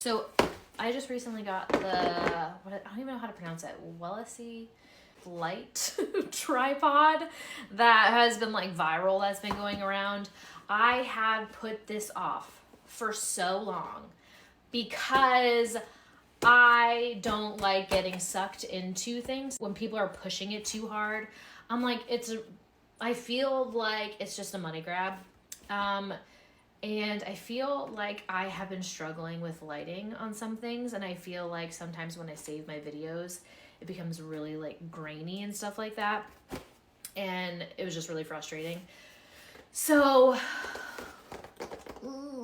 So I just recently got the, I don't even know how to pronounce it, Weilisi Light tripod that has been like viral, that's been going around. I have put this off for so long because I don't like getting sucked into things. When people are pushing it too hard, I'm like, I feel like it's just a money grab. And I feel like I have been struggling with lighting on some things, and I feel like sometimes when I save my videos, it becomes really like grainy and stuff like that. And it was just really frustrating. So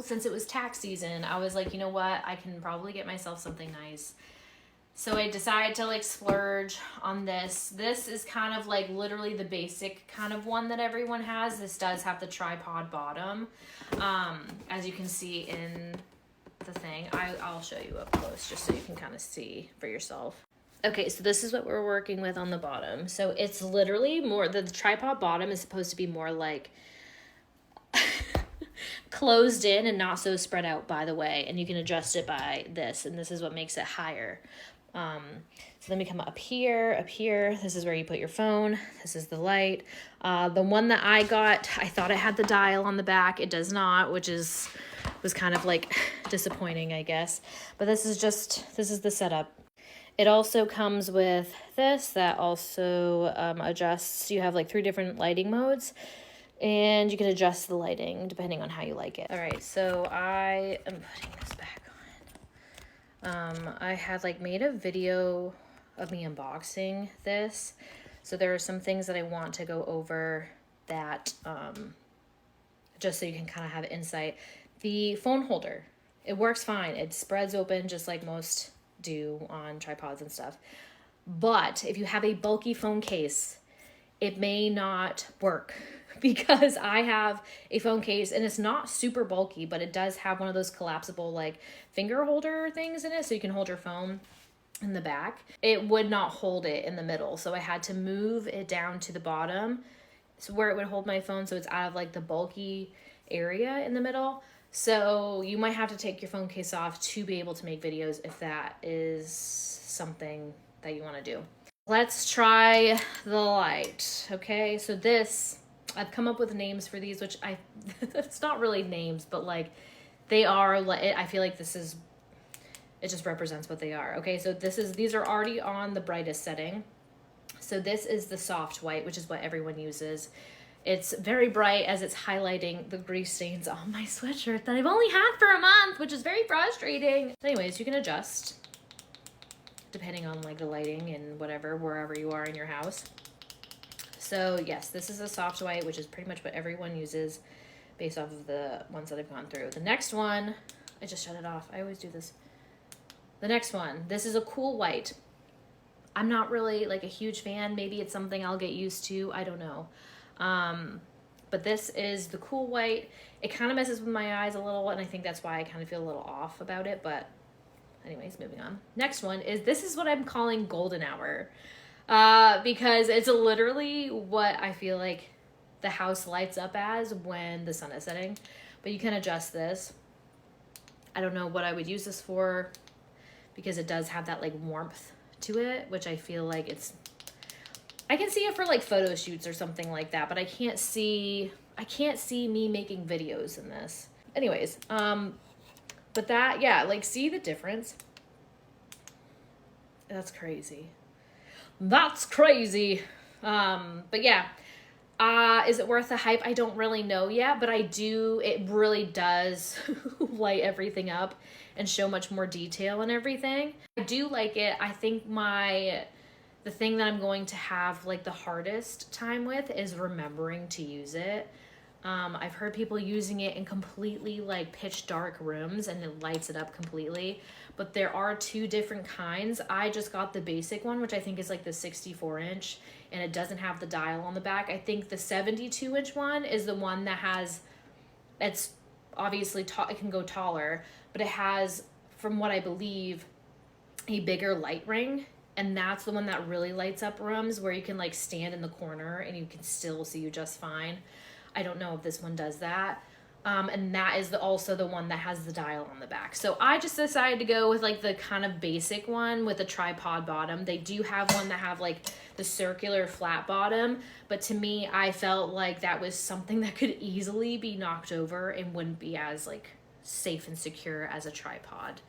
since it was tax season, I was like, you know what? I can probably get myself something nice. So I decided to like splurge on this. This is kind of like literally the basic kind of one that everyone has. This does have the tripod bottom. As you can see in the thing, I'll show you up close just so you can kind of see for yourself. Okay, so this is what we're working with on the bottom. So it's literally more, the tripod bottom is supposed to be more like closed in and not so spread out, by the way. And you can adjust it by this, and this is what makes it higher. So let me come up here, this is where you put your phone. This is the light. The one that I got, I thought it had the dial on the back. It does not, which was kind of like disappointing, I guess. But this is the setup. It also comes with this that also adjusts. You have like 3 different lighting modes, and you can adjust the lighting depending on how you like it. All right, so I am putting this back on. I had like made a video of me unboxing this. So there are some things that I want to go over that, just so you can kind of have insight. The phone holder, it works fine. It spreads open just like most do on tripods and stuff. But if you have a bulky phone case, it may not work because I have a phone case and it's not super bulky, but it does have one of those collapsible like finger holder things in it so you can hold your phone in the back. It would not hold it in the middle, so I had to move it down to the bottom so where it would hold my phone, so it's out of like the bulky area in the middle. So you might have to take your phone case off to be able to make videos if that is something that you want to do. Let's try the light. Okay, so this, I've come up with names for these, which it's not really names, but like they are, I feel like this is, it just represents what they are. Okay, so these are already on the brightest setting. So this is the soft white, which is what everyone uses. It's very bright as it's highlighting the grease stains on my sweatshirt that I've only had for a month, which is very frustrating. Anyways, you can adjust depending on like the lighting and whatever, wherever you are in your house. So yes, this is a soft white, which is pretty much what everyone uses based off of the ones that I've gone through. The next one, I just shut it off. I always do this. The next one, this is a cool white. I'm not really like a huge fan. Maybe it's something I'll get used to. I don't know. But this is the cool white. It kind of messes with my eyes a little, and I think that's why I kind of feel a little off about it. But anyways, moving on. Next one is, this is what I'm calling golden hour. Because it's literally what I feel like the house lights up as when the sun is setting. But you can adjust this. I don't know what I would use this for because it does have that like warmth to it, which I feel like I can see it for like photo shoots or something like that, but I can't see me making videos in this. Anyways, but that, yeah, like see the difference? That's crazy. That's crazy. But yeah, is it worth the hype? I don't really know yet, but it really does light everything up and show much more detail and everything. I do like it. I think the thing that I'm going to have like the hardest time with is remembering to use it. I've heard people using it in completely like pitch dark rooms and it lights it up completely, but there are 2 different kinds. I just got the basic one, which I think is like the 64-inch, and it doesn't have the dial on the back. I think the 72-inch one is the one that it's obviously it can go taller, but it has, from what I believe, a bigger light ring. And that's the one that really lights up rooms where you can like stand in the corner and you can still see you just fine. I don't know if this one does that. And that is also the one that has the dial on the back. So I just decided to go with like the kind of basic one with a tripod bottom. They do have one that have like the circular flat bottom, but to me, I felt like that was something that could easily be knocked over and wouldn't be as like safe and secure as a tripod.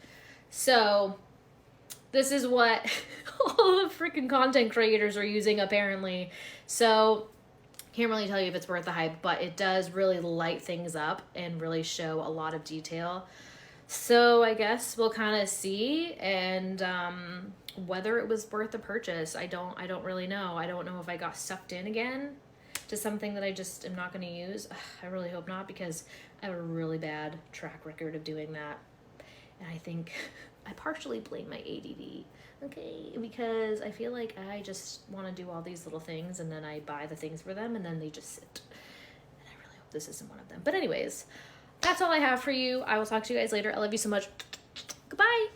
So this is what all the freaking content creators are using apparently. So can't really tell you if it's worth the hype, but it does really light things up and really show a lot of detail. So I guess we'll kind of see, and whether it was worth the purchase, I don't really know. I don't know if I got sucked in again to something that I just am not going to use. Ugh, I really hope not, because I have a really bad track record of doing that. And I think I partially blame my ADD. Okay, because I feel like I just want to do all these little things and then I buy the things for them and then they just sit. And I really hope this isn't one of them. But anyways, that's all I have for you. I will talk to you guys later. I love you so much. Goodbye.